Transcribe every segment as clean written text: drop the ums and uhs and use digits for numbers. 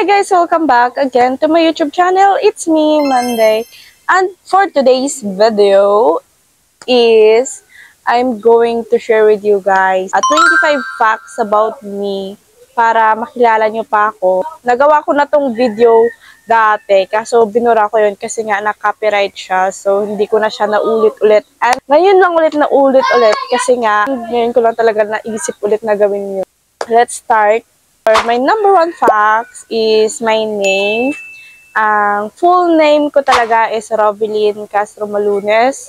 Hi guys, welcome back again to my YouTube channel. It's me, Monday. And for today's video is I'm going to share with you guys 25 facts about me para makilala nyo pa ako. Nagawa ko na tong video dati, kaso binura ko yun kasi nga na-copyright siya. So, hindi ko na siya naulit-ulit. At ngayon lang ulit na ulit-ulit kasi nga ngayon ko lang talaga naisip ulit na gawin yun. Let's start. My number one fact is my name. Ang full name ko talaga is Rovelyn Castro Malunes.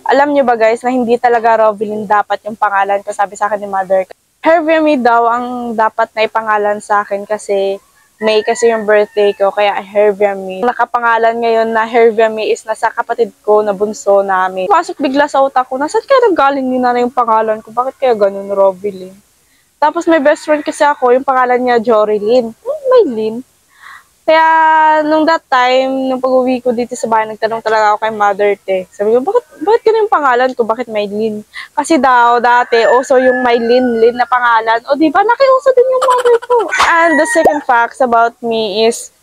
Alam nyo ba guys na hindi talaga Rovelyn dapat yung pangalan ko, sabi sa akin ni mother. Herviame daw ang dapat na ipangalan sa akin kasi May kasi yung birthday ko, kaya Herviame. Nakapangalan ngayon na Herviame is nasa kapatid ko na bunso namin. Pasok bigla sa utak ko, nasaan kaya nanggaling ni nanay yung pangalan ko? Bakit kaya ganun Rovelyn? Tapos may best friend kasi ako, yung pangalan niya Jorilyn. May Lynn. Kaya nung that time, nung pag-uwi ko dito sa bahay, nagtanong talaga ako kay mother te. Sabi ko, bakit ganun yung pangalan ko? Bakit may Lynn? Kasi daw dati, also yung may Lynn na pangalan. O diba, nakiuso din yung mother ko. And the second facts about me is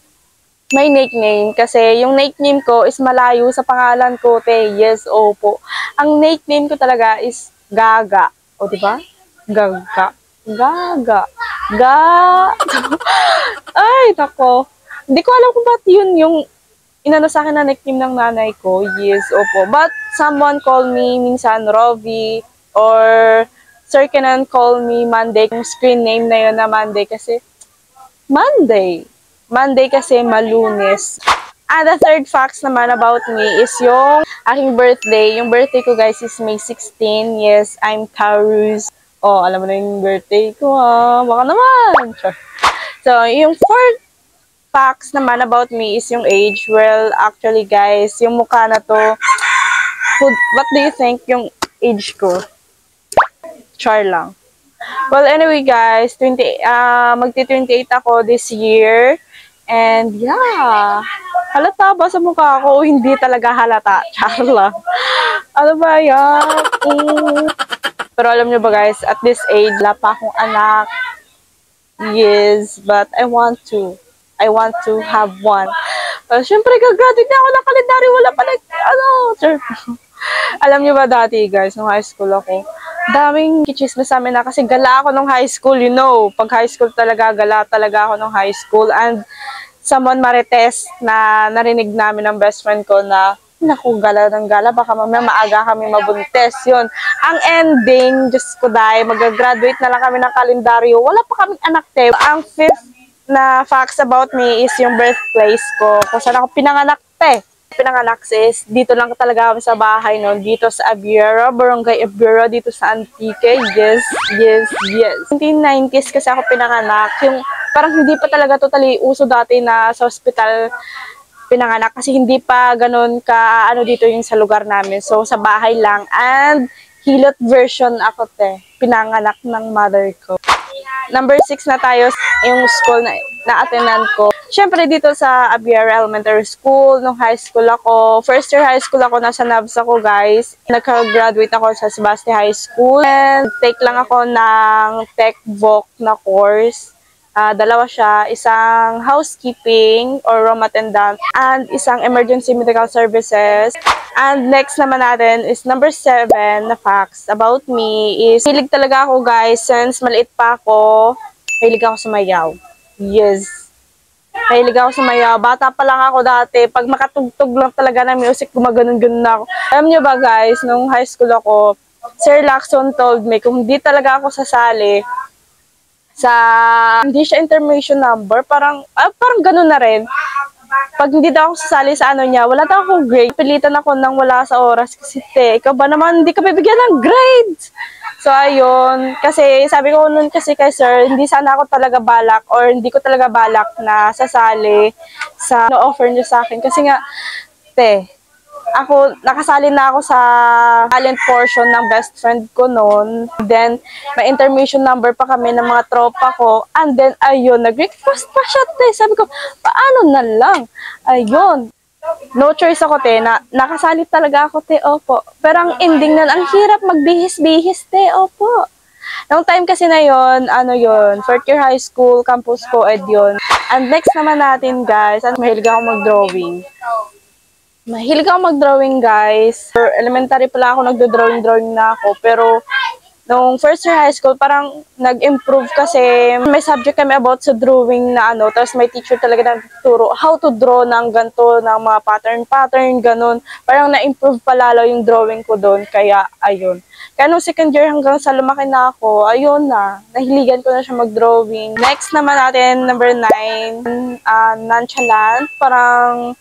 my nickname. Kasi yung nickname ko is malayo sa pangalan ko, te. Yes, opo. Ang nickname ko talaga is Gaga. O diba? Gaga. Ay, nako. Hindi ko alam kung ba't yun yung inano sa akin na nickname ng nanay ko. Yes, opo. But someone call me minsan Rovi or Sir Kenan call me Monday. Yung screen name na yun na Monday kasi Monday. Monday kasi Malunes. And the third facts naman about me is yung aking birthday. Yung birthday ko guys is May 16. Yes, I'm Taurus. Oh, alam mo na yung birthday ko ha. Baka naman. So, yung fourth facts naman about me is yung age. Well, actually guys, yung mukha na to, what do you think yung age ko? Char lang. Well, anyway guys, magti-28 ako this year. And yeah, halata ba sa mukha ko? Hindi talaga halata. Char lang. Ano ba yan? Pero alam nyo ba guys, at this age, wala pa akong anak. Yes, but I want to have one. Siyempre, gagraduate na ako ng kalendaryo. Wala pa sir. Alam nyo ba dati guys, nung high school ako, daming kichismis sa amin na kasi gala ako nung high school, you know. Pag high school talaga, gala talaga ako nung high school. And someone marites na narinig namin ng best friend ko na, naku, gala ng gala, baka mamaya maaga kami mabuntes. Yun. Ang ending, Diyos ko dahil, mag-graduate na lang kami ng kalendaryo. Wala pa kaming anak, te. Ang fifth na facts about me is yung birthplace ko. Kung saan ako pinanganak, te. Pinanganak is, dito lang talaga kami sa bahay, no? Dito sa Abiera, Barangay Abiera, dito sa Antique. Yes. 1990s kasi ako pinanganak. Yung, parang hindi pa talaga totally uso dati na sa hospital pinanganak kasi hindi pa ganun ka dito yung sa lugar namin. So sa bahay lang and hilot version ako te. Pinanganak ng mother ko. Number 6 na tayo yung school na attendan ko. Syempre dito sa Abiera Elementary School, nung high school ako, first year high school ako, nasa NABS ako guys. Nagka-graduate ako sa Sebastian High School and take lang ako ng Tech Voc na course. Dalawa siya, isang housekeeping or room attendant and isang emergency medical services. And next naman natin is number 7 na facts about me is hilig talaga ako guys, since maliit pa ako, hilig ako sumayaw. Yes. Hilig ako sumayaw. Bata pa lang ako dati, pag makatugtog lang talaga ng music, gumaganon-ganon na ako. Alam nyo ba guys, nung high school ako, Sir Lacson told me kung hindi talaga ako sasali hindi siya information number, parang ganun na rin. Pag hindi daw ako sasali sa niya, wala daw akong grade. Pilitan ako nang wala sa oras kasi ikaw ba naman hindi ka bibigyan ng grades? So ayun, kasi sabi ko nun kasi kay sir, hindi sana ako talaga balak or hindi ko talaga balak na sasali sa offer niyo sa akin. Kasi nga, nakasali na ako sa talent portion ng best friend ko noon. Then, may information number pa kami ng mga tropa ko. And then, ayun, nag-request pa siya, te. Sabi ko, paano na lang? Ayun. No choice ako, te. Nakasali talaga ako, te. Opo. Pero ang ending na, ang hirap magbihis-bihis, te. Opo. Nung time kasi na yon, ano yon, fourth year high school, campus co-ed yun. And next naman natin guys, mahilig ako mag-drawing. Mahilig ako mag-drawing guys. For elementary pala ako nagdo-drawing na ako. Pero nung first year high school, parang nag-improve kasi may subject kami about sa drawing na ano. Tapos may teacher talaga nagtuturo how to draw ng ganito, ng mga pattern, ganun. Parang na-improve palalo yung drawing ko doon. Kaya ayun. Kaya nung second year hanggang sa lumaki na ako, ayun na. Nahiligan ko na siya mag-drawing. Next naman natin, number 9, nonchalant. Parang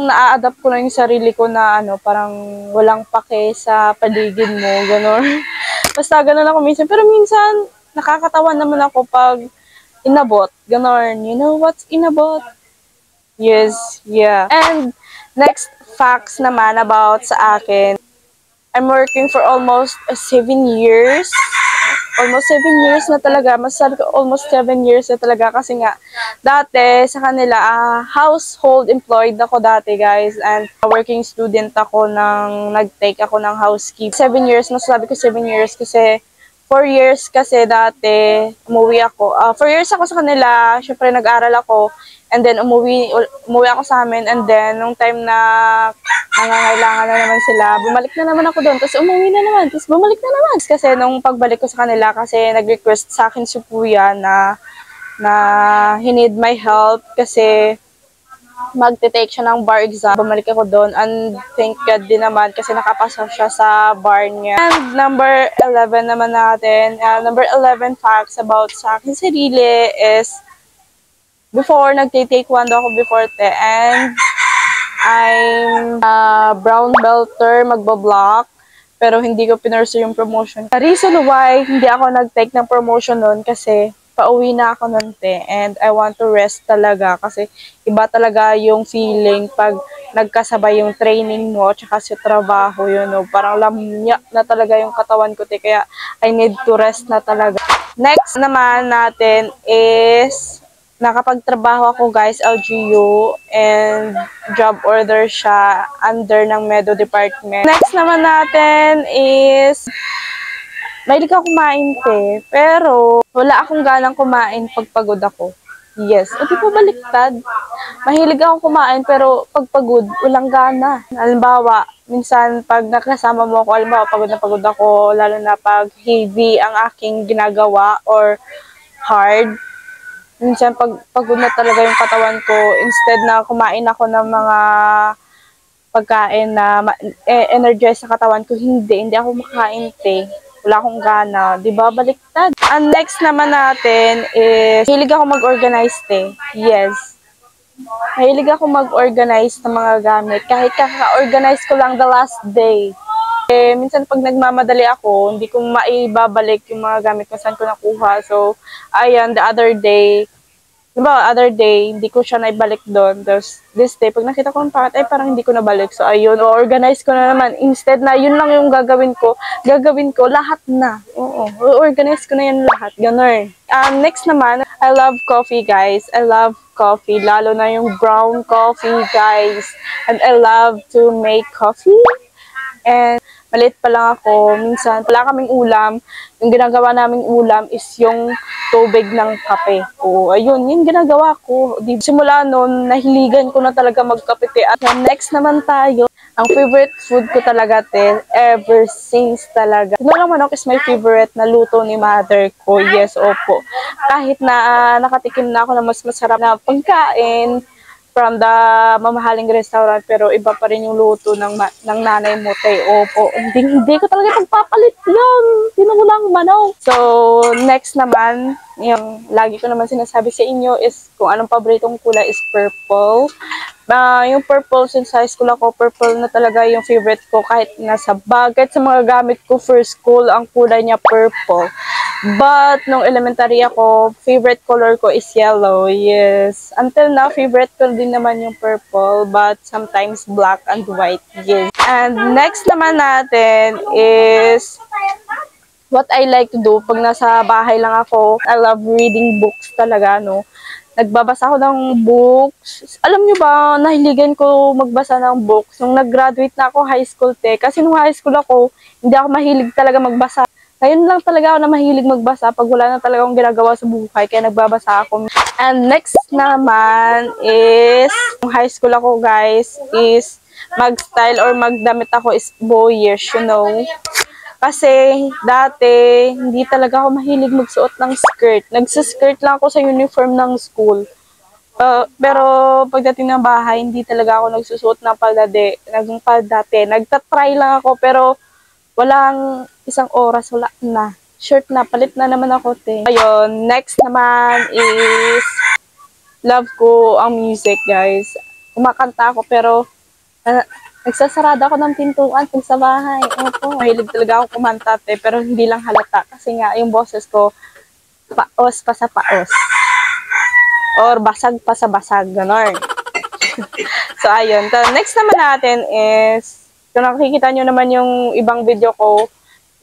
na-adapt ko na yung sarili ko na ano, parang walang pake sa paligid mo, gano'n. Basta gano'n ako minsan. Pero minsan, nakakatawa naman ako pag inabot, gano'n. You know what's inabot? Yes, yeah. And next facts naman about sa akin. I'm working for almost 7 years. Almost 7 years na talaga. Masasabi ko almost 7 years na talaga kasi nga dati sa kanila household employed ako dati guys, and working student ako nag-take ako ng housekeep. 7 years, masasabi ko 7 years kasi 4 years kasi dati umuwi ako. 4 years ako sa kanila, syempre nag-aral ako, and then umuwi ako sa amin, and then nung time na nangangailangan na naman sila, bumalik na naman ako doon, tapos umuwi na naman, tapos bumalik na naman. Kasi nung pagbalik ko sa kanila, kasi nag-request sa akin si Kuya na he need my help kasi magte-take siya ng bar exam. Bumalik ako doon, and thank God din naman kasi nakapasa siya sa bar niya. And number 11 naman natin, number 11 facts about sa akin sarili is, before, nagte-taekwondo ako before and I'm a brown belter, magba-block, pero hindi ko pinursu yung promotion. The reason why hindi ako nag-take ng promotion nun kasi pauwi na ako nun and I want to rest talaga kasi iba talaga yung feeling pag nagkasabay yung training mo tsaka sa trabaho yun, no? Parang lamya na talaga yung katawan ko kaya I need to rest na talaga. Next naman natin is nakapagtrabaho ako guys, LGU, and job order siya under ng Medo Department. Next naman natin is, mahilig ako kumain pero wala akong ganang kumain pag pagod ako. Yes, o di pa baliktad. Mahilig ako kumain pero pag pagod, walang gana. Halimbawa, minsan pag nakasama mo ako, halimbawa pagod na ako, lalo na pag heavy ang aking ginagawa or hard, minsan pagod na talaga yung katawan ko, instead na kumain ako ng mga pagkain na energize sa katawan ko, hindi ako makain wala akong gana, di ba? Baliktad. And next naman natin is, hilig ako mag-organize yes. Mahilig ako mag-organize ng mga gamit. Kahit kaka-organize ko lang the last day. Minsan pag nagmamadali ako, hindi ko maibabalik yung mga gamit kung saan ko nakuha. So, ayan, the other day, hindi ko siya naibalik doon. Tapos, this day, pag nakita ko ang pangat, parang hindi ko nabalik. So, ayun, organize ko na naman. Instead na, yun lang yung gagawin ko lahat na. Oo, organize ko na yan lahat. Ganon. Next naman, I love coffee, guys. I love coffee, lalo na yung brown coffee, guys. And I love to make coffee. And maliit pa lang ako, minsan wala kaming ulam. Yung ginagawa naming ulam is yung tubig ng kape. Oo, ayun, yung ginagawa ko. Simula noon, nahiligan ko na talaga magkape. At next naman tayo, ang favorite food ko talaga, ever since talaga. Tinolang manok is my favorite na luto ni mother ko. Yes, opo. Kahit na nakatikim na ako ng mas masarap na pagkain from the mamahaling restaurant, pero iba pa rin yung luto ng nanay mo, opo. Hindi ko talaga pagpapalit yun. Tinulang manok. So, next naman, yung lagi ko naman sinasabi sa inyo is kung anong paboritong kulay is purple. Yung purple, since high school ako, purple na talaga yung favorite ko. Kahit nasa bag, kahit sa mga gamit ko for school, ang kulay niya purple. But, nung elementary ako, favorite color ko is yellow. Yes. Until now, favorite ko din naman yung purple. But, sometimes black and white. Yes. And next naman natin is what I like to do pag nasa bahay lang ako. I love reading books talaga, no? Nagbabasa ako ng books. Alam nyo ba, nahiligan ko magbasa ng books. Nung nag-graduate na ako high school, kasi nung high school ako, hindi ako mahilig talaga magbasa. Ngayon lang talaga ako na mahilig magbasa pag wala na talaga akong ginagawa sa buhay, kaya nagbabasa ako. And next naman is, nung high school ako guys, is mag-style or magdamit ako is boyish, you know. Kasi dati, hindi talaga ako mahilig magsuot ng skirt. Nagsiskirt lang ako sa uniform ng school. Pero pagdating ng bahay, hindi talaga ako nagsusuot ng dati. Nagtatry lang ako pero walang isang oras, wala na. Shirt na, palit na naman ako, te. Ayun, next naman is love ko ang music, guys. Kumakanta ako pero nagsasarada ako ng pintuan pag sa bahay. Opo, mahilig talaga ako kumanta, pero hindi lang halata. Kasi nga, yung boses ko, paos pa sa paos. Or basag pa sa basag, gano'n. So, ayun. So, next naman natin is, kung nakikita nyo naman yung ibang video ko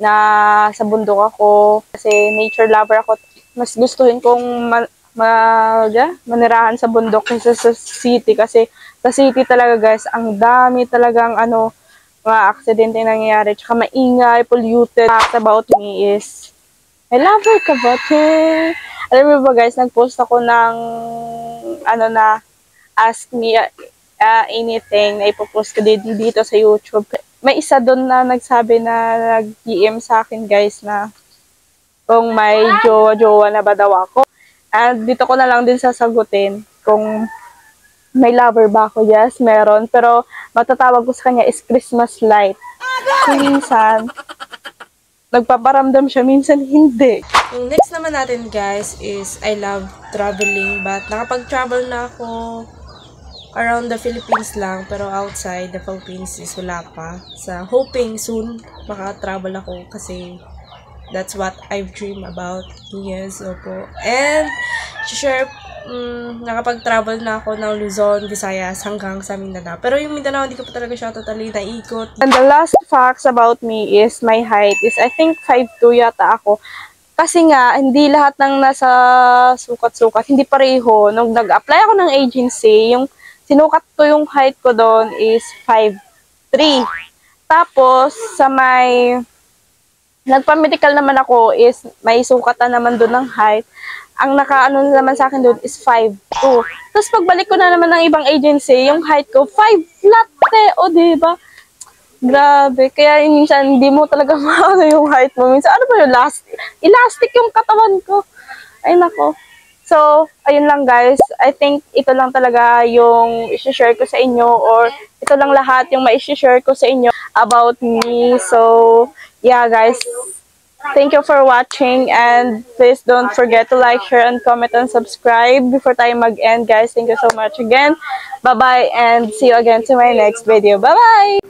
na sa bundok ako, kasi nature lover ako, mas gustuhin kong manirahan sa bundok kaysa sa city. Kasi sa city talaga guys, ang dami talagang mga aksidente nangyayari. Tsaka maingay, polluted. Fact about me is, I love her kabate. Alam mo ba guys, nag-post ako ng ask me anything na ipopost ko dito sa YouTube. May isa doon na nagsabi na nag-DM sa akin guys na kung may jowa-jowa na ba daw ako. And dito ko na lang din sasagutin kung may lover ba ako. Yes, meron. Pero matatawag ko sa kanya is Christmas light. Minsan, nagpaparamdam siya, minsan hindi. Yung next naman natin guys is I love traveling, but nakapag-travel na ako around the Philippines lang, pero outside the Philippines is wala pa. Hoping soon maka-travel ako kasi that's what I've dreamed about. Yes, opo. And share, nakapag-travel na ako ng Luzon, Visayas hanggang sa Mindanao. Pero yung Mindanao hindi ko pa talaga siya totally naikot. And the last facts about me is my height is I think 5'2" yata ako. Kasi nga, hindi lahat ng nasa sukat-sukat, hindi pareho. Nung nag-apply ako ng agency, yung sinukat ko yung height ko doon is 5'3". Tapos, sa nagpa-medical naman ako is may sukatan naman doon ng height. Ang nakaano naman sa akin doon is 5'2". Tapos, pagbalik ko na naman ng ibang agency, yung height ko, 5 flat, o diba? Grabe. Kaya minsan, hindi mo talaga maano yung height mo. Minsan, ano ba yung elastic yung katawan ko. Ay, nako. So, ayun lang guys. I think ito lang talaga yung i-share ko sa inyo or ito lang lahat yung ma-share ko sa inyo about me. So, yeah guys. Thank you for watching and please don't forget to like, share, and comment and subscribe before tayo mag-end guys. Thank you so much again. Bye-bye and see you again to my next video. Bye-bye!